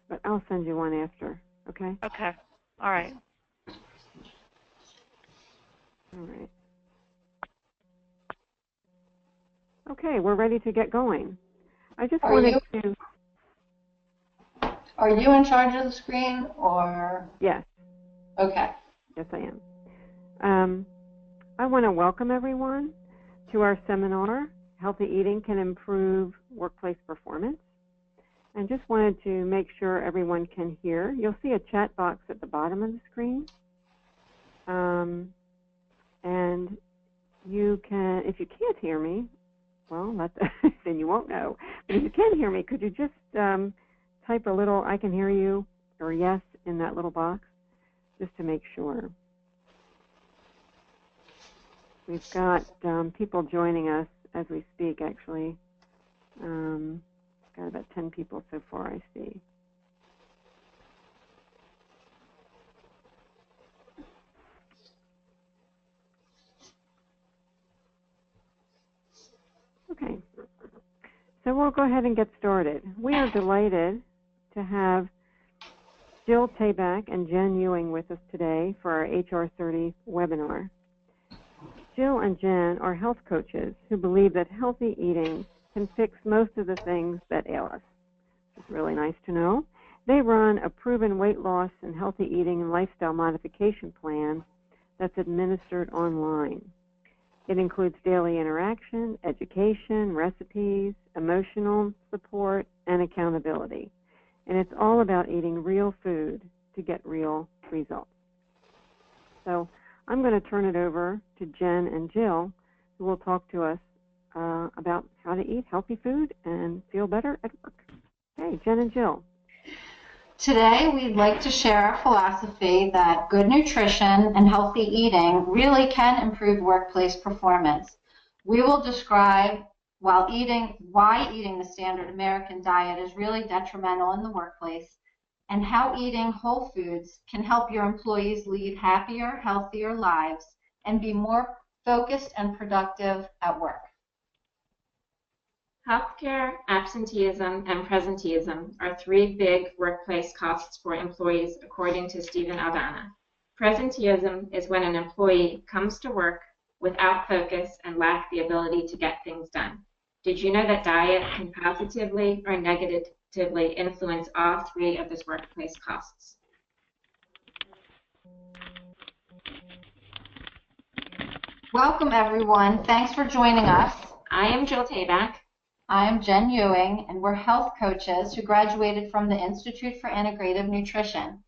But I'll send you one after, okay? Okay. All right. All right. Okay, we're ready to get going. I just wanted to... Are you in charge of the screen, or? Yes. Okay. Yes, I am. I want to welcome everyone to our seminar, Healthy Eating Can Improve Workplace Performance. And just wanted to make sure everyone can hear. You'll see a chat box at the bottom of the screen. And you can, if you can't hear me, well, then you won't know. But if you can hear me, could you just type a little "I can hear you" or "yes" in that little box, just to make sure. We've got people joining us as we speak, actually. Got about 10 people so far, I see. Okay, so we'll go ahead and get started. We are delighted to have Jill Tabak and Jen Ewing with us today for our HR30 webinar. Jill and Jen are health coaches who believe that healthy eating can fix most of the things that ail us. It's really nice to know. They run a proven weight loss and healthy eating and lifestyle modification plan that's administered online. It includes daily interaction, education, recipes, emotional support, and accountability. And it's all about eating real food to get real results. So I'm going to turn it over to Jen and Jill, who will talk to us about how to eat healthy food and feel better at work. Hey, Jen and Jill. Today, we'd like to share our philosophy that good nutrition and healthy eating really can improve workplace performance. We will describe why eating the standard American diet is really detrimental in the workplace, and how eating whole foods can help your employees lead happier, healthier lives and be more focused and productive at work. Healthcare, absenteeism, and presenteeism are three big workplace costs for employees, according to Stephen Aldana. Presenteeism is when an employee comes to work without focus and lacks the ability to get things done. Did you know that diet can positively or negatively influence all three of these workplace costs? Welcome, everyone. Thanks for joining us. I am Jill Tabak. I am Jen Ewing, and we're health coaches who graduated from the Institute for Integrative Nutrition.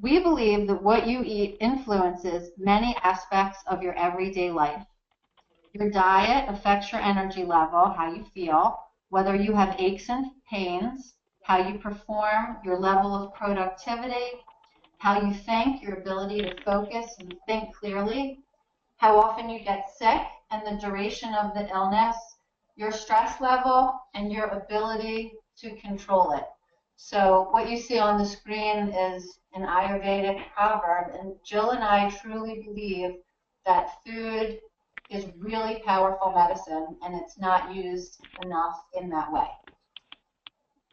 We believe that what you eat influences many aspects of your everyday life. Your diet affects your energy level, how you feel, whether you have aches and pains, how you perform, your level of productivity, how you think, your ability to focus and think clearly, how often you get sick and the duration of the illness, your stress level, and your ability to control it. So what you see on the screen is an Ayurvedic proverb, and Jill and I truly believe that food is really powerful medicine, and it's not used enough in that way.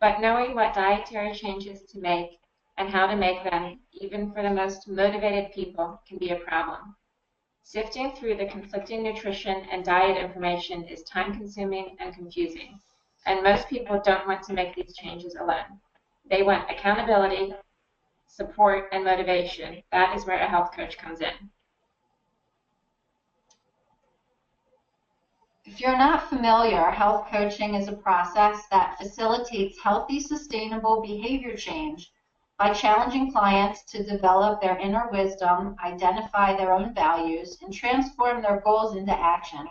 But knowing what dietary changes to make and how to make them, even for the most motivated people, can be a problem. Sifting through the conflicting nutrition and diet information is time-consuming and confusing, and most people don't want to make these changes alone. They want accountability, support, and motivation. That is where a health coach comes in. If you're not familiar, health coaching is a process that facilitates healthy, sustainable behavior change by challenging clients to develop their inner wisdom, identify their own values, and transform their goals into action.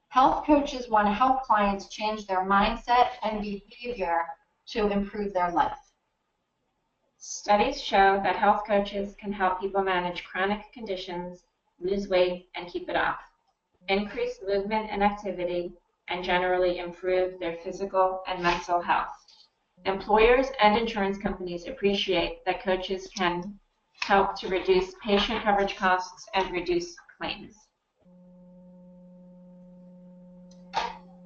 Health coaches want to help clients change their mindset and behavior to improve their life. Studies show that health coaches can help people manage chronic conditions, lose weight, and keep it off, increase movement and activity, and generally improve their physical and mental health. Employers and insurance companies appreciate that coaches can help to reduce patient coverage costs and reduce claims.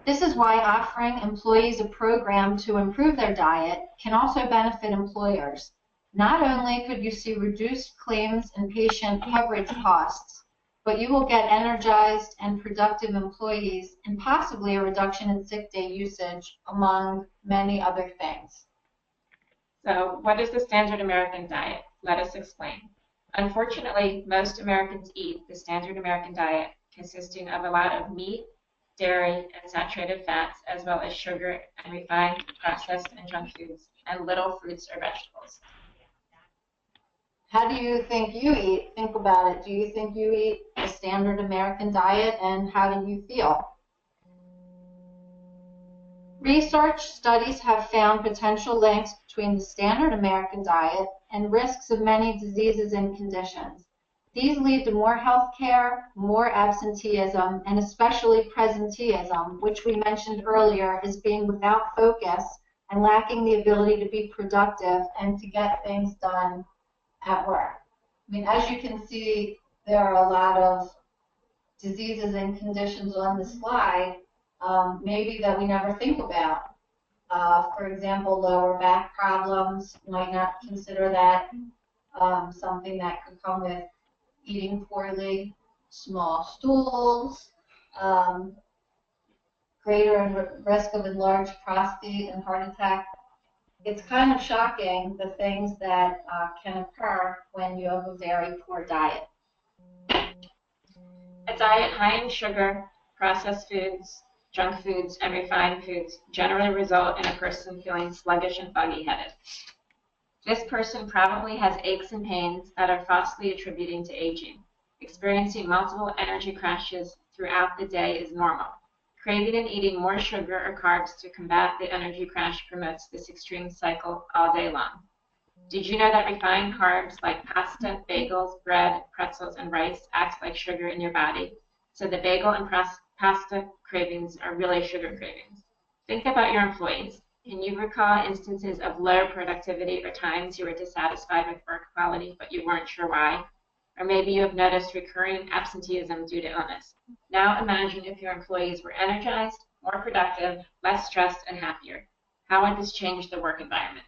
This is why offering employees a program to improve their diet can also benefit employers. Not only could you see reduced claims and patient coverage costs, but you will get energized and productive employees and possibly a reduction in sick day usage, among many other things. So what is the standard American diet? Let us explain. Unfortunately, most Americans eat the standard American diet, consisting of a lot of meat, dairy, and saturated fats, as well as sugar and refined, processed, and junk foods, and little fruits or vegetables. How do you think you eat? Think about it. Do you think you eat the standard American diet, and how do you feel? Research studies have found potential links between the standard American diet and risks of many diseases and conditions. These lead to more health care, more absenteeism, and especially presenteeism, which we mentioned earlier as being without focus and lacking the ability to be productive and to get things done at work. I mean, as you can see, there are a lot of diseases and conditions on the slide, maybe that we never think about. For example, lower back problems, might not consider that something that could come with eating poorly, small stools, greater risk of enlarged prostate and heart attack. It's kind of shocking the things that can occur when you have a very poor diet. A diet high in sugar, processed foods, junk foods, and refined foods generally result in a person feeling sluggish and foggy-headed. This person probably has aches and pains that are falsely attributing to aging. Experiencing multiple energy crashes throughout the day is normal. Craving and eating more sugar or carbs to combat the energy crash promotes this extreme cycle all day long. Did you know that refined carbs like pasta, bagels, bread, pretzels, and rice act like sugar in your body? So the bagel and pasta cravings are really sugar cravings. Think about your employees. Can you recall instances of low productivity or times you were dissatisfied with work quality, but you weren't sure why? Or maybe you have noticed recurring absenteeism due to illness. Now imagine if your employees were energized, more productive, less stressed, and happier. How would this change the work environment?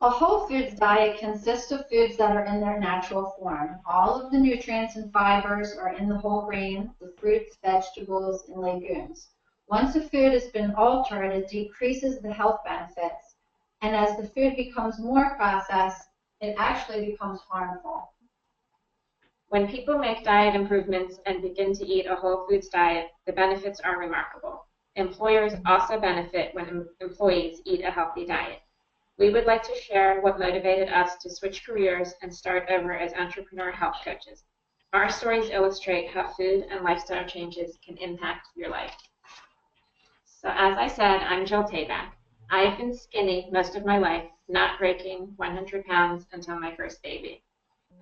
A whole foods diet consists of foods that are in their natural form. All of the nutrients and fibers are in the whole grain, the fruits, vegetables, and legumes. Once a food has been altered, it decreases the health benefits, and as the food becomes more processed, it actually becomes harmful. When people make diet improvements and begin to eat a whole foods diet, the benefits are remarkable. Employers also benefit when employees eat a healthy diet. We would like to share what motivated us to switch careers and start over as entrepreneur health coaches. Our stories illustrate how food and lifestyle changes can impact your life. So as I said, I'm Jill Tabak. I've been skinny most of my life, not breaking 100 pounds until my first baby.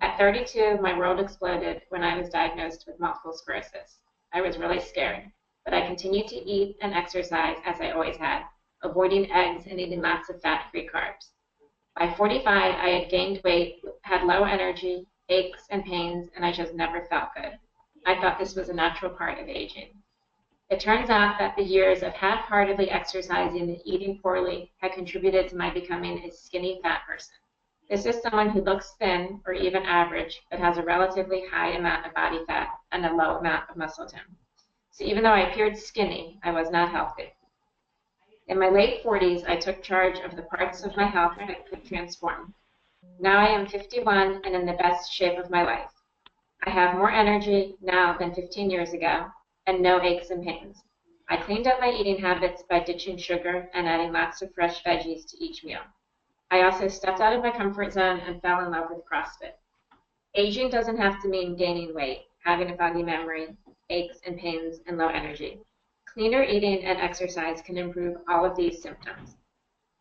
At 32, my world exploded when I was diagnosed with multiple sclerosis. I was really scared, but I continued to eat and exercise as I always had, avoiding eggs and eating lots of fat-free carbs. By 45, I had gained weight, had low energy, aches and pains, and I just never felt good. I thought this was a natural part of aging. It turns out that the years of half-heartedly exercising and eating poorly had contributed to my becoming a skinny fat person. This is someone who looks thin or even average, but has a relatively high amount of body fat and a low amount of muscle tone. So even though I appeared skinny, I was not healthy. In my late 40s, I took charge of the parts of my health that could transform. Now I am 51 and in the best shape of my life. I have more energy now than 15 years ago, and no aches and pains. I cleaned up my eating habits by ditching sugar and adding lots of fresh veggies to each meal. I also stepped out of my comfort zone and fell in love with CrossFit. Aging doesn't have to mean gaining weight, having a foggy memory, aches and pains, and low energy. Cleaner eating and exercise can improve all of these symptoms.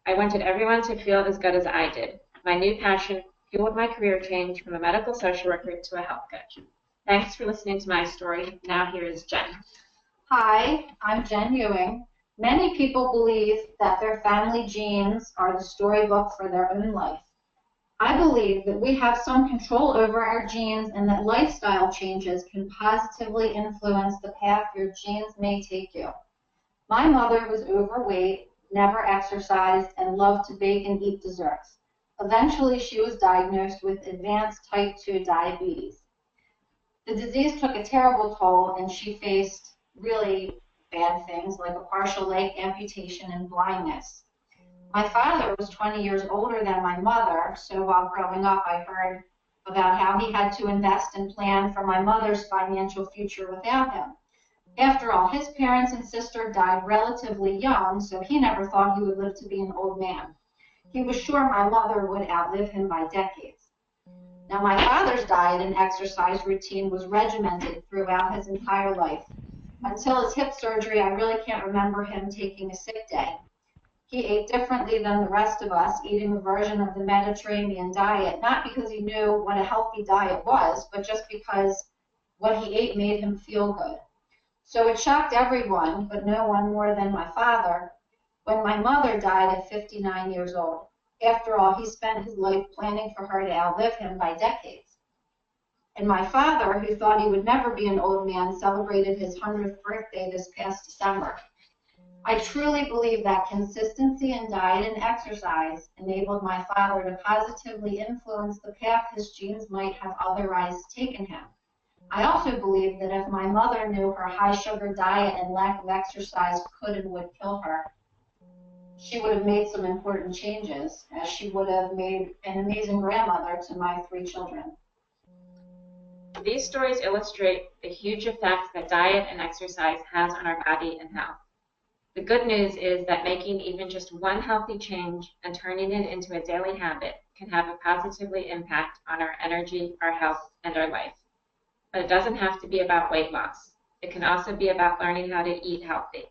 I wanted everyone to feel as good as I did. My new passion fueled my career change from a medical social worker to a health coach. Thanks for listening to my story. Now here is Jen. Hi, I'm Jen Ewing. Many people believe that their family genes are the storybook for their own life. I believe that we have some control over our genes and that lifestyle changes can positively influence the path your genes may take you. My mother was overweight, never exercised, and loved to bake and eat desserts. Eventually, she was diagnosed with advanced type 2 diabetes. The disease took a terrible toll, and she faced really bad things like a partial leg amputation and blindness. My father was 20 years older than my mother, so while growing up, I heard about how he had to invest and plan for my mother's financial future without him. After all, his parents and sister died relatively young, so he never thought he would live to be an old man. He was sure my mother would outlive him by decades. Now, my father's diet and exercise routine was regimented throughout his entire life. Until his hip surgery, I really can't remember him taking a sick day. He ate differently than the rest of us, eating a version of the Mediterranean diet, not because he knew what a healthy diet was, but just because what he ate made him feel good. So it shocked everyone, but no one more than my father, when my mother died at 59 years old. After all, he spent his life planning for her to outlive him by decades. And my father, who thought he would never be an old man, celebrated his 100th birthday this past December. I truly believe that consistency in diet and exercise enabled my father to positively influence the path his genes might have otherwise taken him. I also believe that if my mother knew her high sugar diet and lack of exercise could and would kill her, she would have made some important changes, as she would have made an amazing grandmother to my 3 children. These stories illustrate the huge effect that diet and exercise has on our body and health. The good news is that making even just one healthy change and turning it into a daily habit can have a positively impact on our energy, our health, and our life. But it doesn't have to be about weight loss. It can also be about learning how to eat healthy.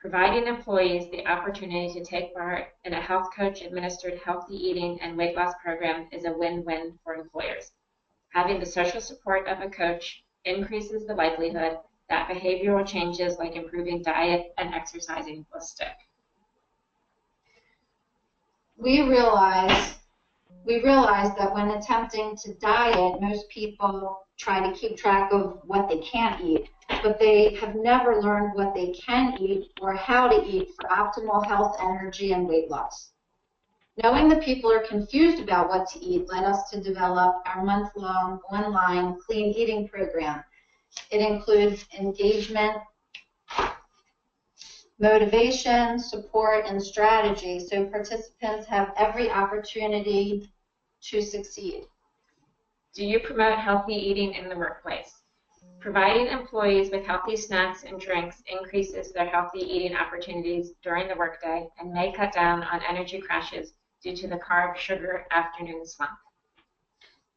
Providing employees the opportunity to take part in a health coach-administered healthy eating and weight loss program is a win-win for employers. Having the social support of a coach increases the likelihood that behavioral changes like improving diet and exercising will stick. We realize that when attempting to diet, most people try to keep track of what they can't eat, but they have never learned what they can eat or how to eat for optimal health, energy, and weight loss. Knowing that people are confused about what to eat led us to develop our month-long online clean eating program. It includes engagement, motivation, support, and strategy, so participants have every opportunity to succeed. Do you promote healthy eating in the workplace? Providing employees with healthy snacks and drinks increases their healthy eating opportunities during the workday and may cut down on energy crashes due to the carb sugar afternoon slump.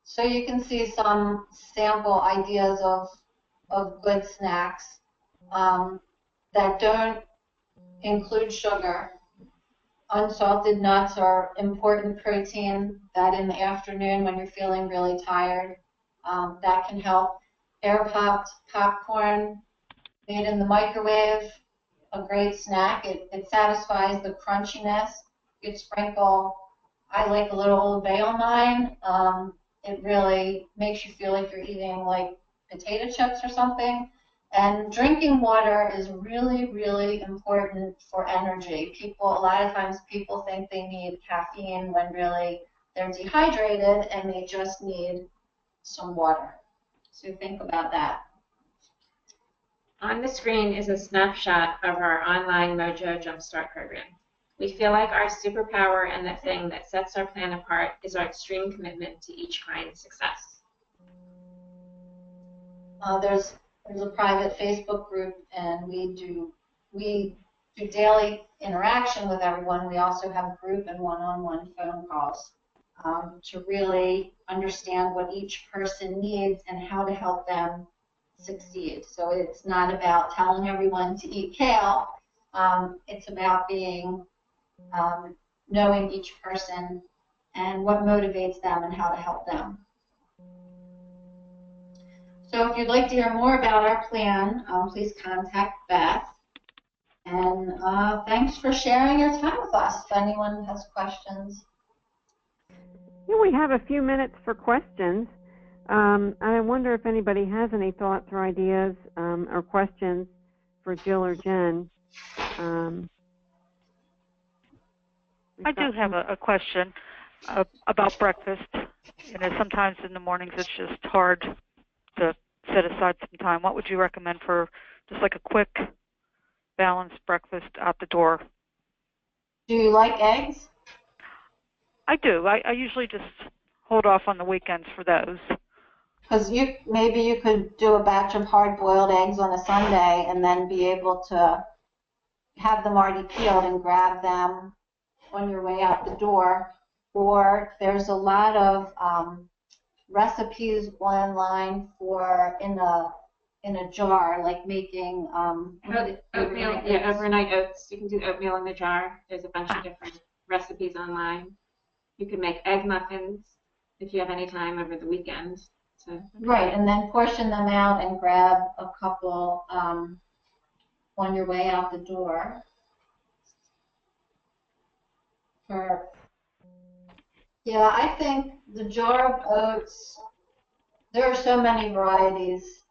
So you can see some sample ideas of good snacks that don't include sugar. Unsalted nuts are important protein that in the afternoon when you're feeling really tired, that can help. Air-popped popcorn made in the microwave, a great snack. It satisfies the crunchiness. You could sprinkle, I like a little Old Bay on mine. It really makes you feel like you're eating like potato chips or something. And drinking water is really, really important for energy. A lot of times people think they need caffeine when really they're dehydrated and they just need some water. So think about that. On the screen is a snapshot of our online MoJo Jumpstart program. We feel like our superpower and the thing that sets our plan apart is our extreme commitment to each client's success. There's a private Facebook group, and we do daily interaction with everyone. We also have group and one-on-one phone calls to really understand what each person needs and how to help them succeed. So it's not about telling everyone to eat kale. It's about knowing each person and what motivates them and how to help them. So if you'd like to hear more about our plan, please contact Beth. And thanks for sharing your time with us. If anyone has questions. Yeah, we have a few minutes for questions. I wonder if anybody has any thoughts or ideas or questions for Jill or Jen. I do have a question about breakfast. Sometimes in the mornings it's just hard to set aside some time. What would you recommend for just like a quick, balanced breakfast out the door? Do you like eggs? I do. I usually just hold off on the weekends for those. Because maybe you could do a batch of hard-boiled eggs on a Sunday and then be able to have them already peeled and grab them on your way out the door. Or there's a lot of recipes online for in a jar, like making oatmeal. Yeah, overnight oats. You can do oatmeal in the jar. There's a bunch of different recipes online. You can make egg muffins if you have any time over the weekend. Right, and then portion them out and grab a couple on your way out the door. Yeah, I think the jar of oats, there are so many varieties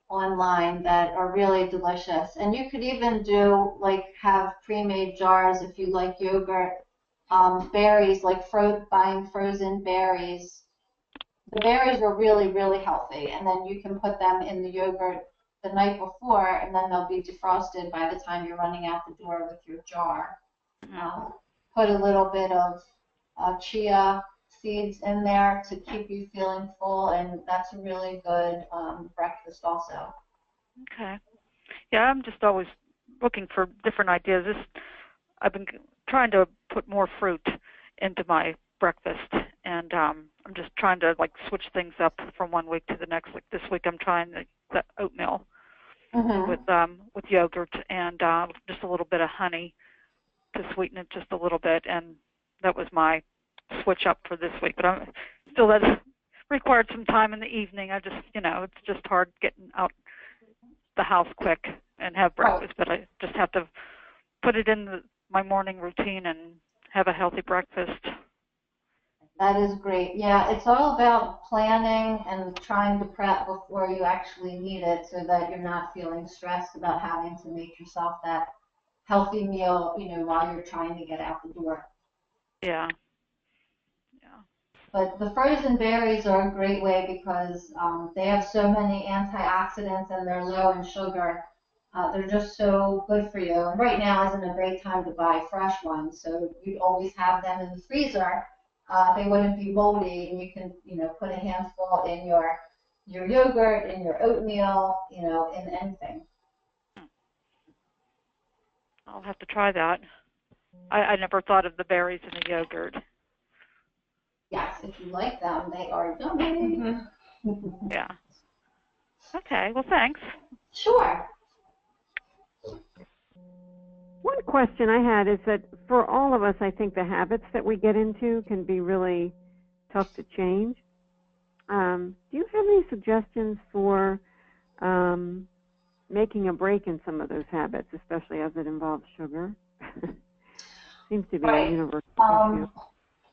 online that are really delicious. And you could even do, have pre-made jars if you like yogurt, berries, buying frozen berries. The berries are really, really healthy, and then you can put them in the yogurt the night before, and then they'll be defrosted by the time you're running out the door with your jar. Put a little bit of chia seeds in there to keep you feeling full, and that's a really good breakfast also. Okay. Yeah, I'm just always looking for different ideas. I've been trying to put more fruit into my breakfast, and I'm just trying to switch things up from one week to the next. Like this week, I'm trying the oatmeal with yogurt and just a little bit of honey to sweeten it just a little bit, and that was my switch up for this week. But that required some time in the evening. I just, it's just hard getting out the house quick and have breakfast, but I just have to put it in my morning routine and have a healthy breakfast. That is great. Yeah, it's all about planning and trying to prep before you actually need it so that you're not feeling stressed about having to make yourself that healthy meal, while you're trying to get out the door. Yeah. But the frozen berries are a great way because they have so many antioxidants and they're low in sugar. They're just so good for you. And right now isn't a great time to buy fresh ones, so you'd always have them in the freezer. They wouldn't be moldy, and you can, put a handful in your yogurt, in your oatmeal, in anything. I'll have to try that. I never thought of the berries in the yogurt. Yes, if you like them, they are yummy. Yeah. Okay, well, thanks. Sure. One question I had is that for all of us, I think the habits that we get into can be really tough to change. Do you have any suggestions for making a break in some of those habits, especially as it involves sugar? Seems to be a universal issue.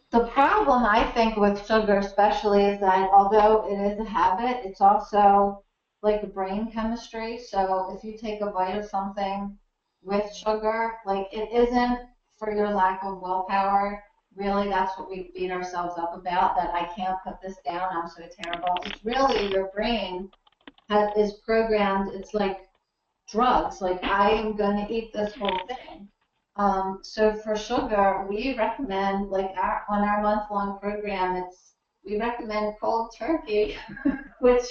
The problem, I think, with sugar especially is that although it is a habit, it's also like a brain chemistry. So if you take a bite of something with sugar, it isn't for your lack of willpower. Really, that's what we beat ourselves up about, that I can't put this down, I'm so terrible. It's really your brain is programmed. It's like drugs. I am going to eat this whole thing. So for sugar, we recommend, on our month-long program, we recommend cold turkey, which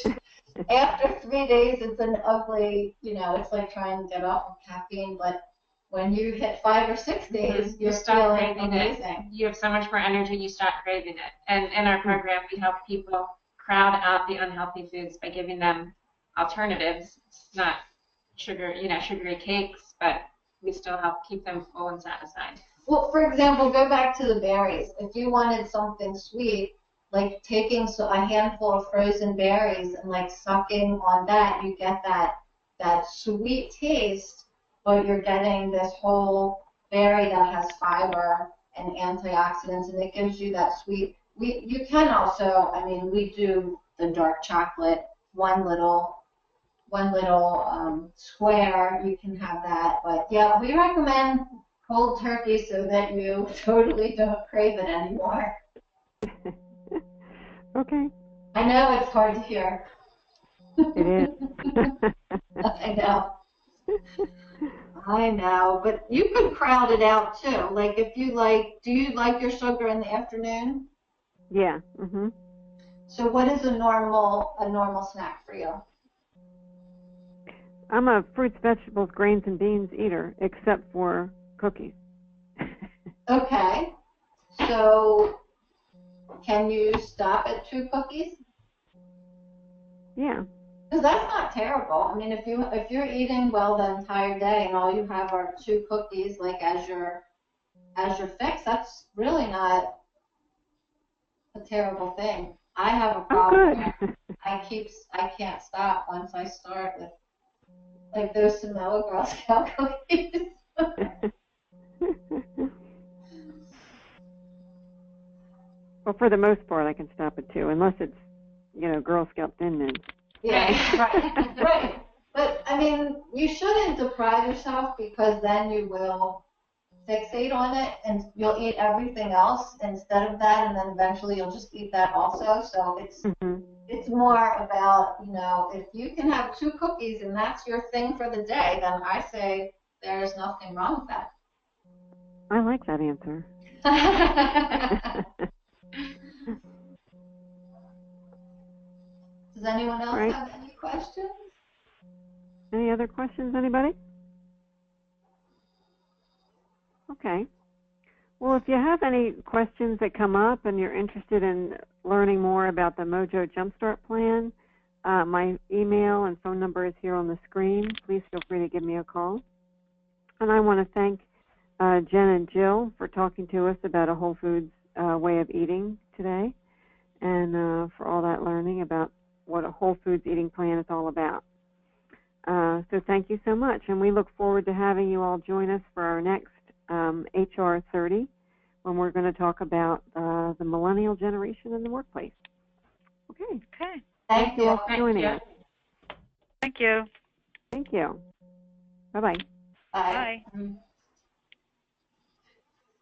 after 3 days, it's an ugly, it's like trying to get off of caffeine, but when you hit 5 or 6 days, you're start feeling craving amazing. it. You have so much more energy, you start craving it. And in our program, we help people crowd out the unhealthy foods by giving them alternatives. It's not sugary cakes, but we still help keep them full and satisfied. Well, for example, go back to the berries. If you wanted something sweet, like taking a handful of frozen berries and sucking on that, you get that sweet taste, but you're getting this whole berry that has fiber and antioxidants, and it gives you that sweet. You can also, I mean, we do the dark chocolate, one little square. You can have that, but yeah, we recommend cold turkey so that you totally don't crave it anymore. Okay. I know it's hard to hear. It is. I know, but you could crowd it out too. Like if you like, do you like your sugar in the afternoon? Yeah. Mhm. So what is a normal snack for you? I'm a fruits, vegetables, grains, and beans eater, except for cookies. Okay. So can you stop at 2 cookies? Yeah. Because that's not terrible. I mean, if you're eating well the entire day and all you have are 2 cookies, like as your fix, that's really not a terrible thing. I have a problem. Oh, good. I can't stop once I start with like those Samoa Girl Scout cookies. Well, for the most part, I can stop at 2, unless it's, Girl Scout Thin Mints. Yeah, right, right. But I mean, you shouldn't deprive yourself because then you will fixate on it and you'll eat everything else instead of that, and then eventually you'll just eat that also. So it's more about, if you can have 2 cookies and that's your thing for the day, then I say there's nothing wrong with that. I like that answer. Does anyone else Right. have any questions? Any other questions, anybody? Okay. Well, if you have any questions that come up and you're interested in learning more about the MoJo Jumpstart Plan, my email and phone number is here on the screen. Please feel free to give me a call. And I want to thank Jen and Jill for talking to us about a whole foods way of eating today, and for all that learning about what a whole foods eating plan is all about. So thank you so much, and we look forward to having you all join us for our next HR 30, when we're going to talk about the millennial generation in the workplace. Okay. Okay. Thank you. all for joining us. Thank you. Thank you. Bye-bye. Bye. Bye.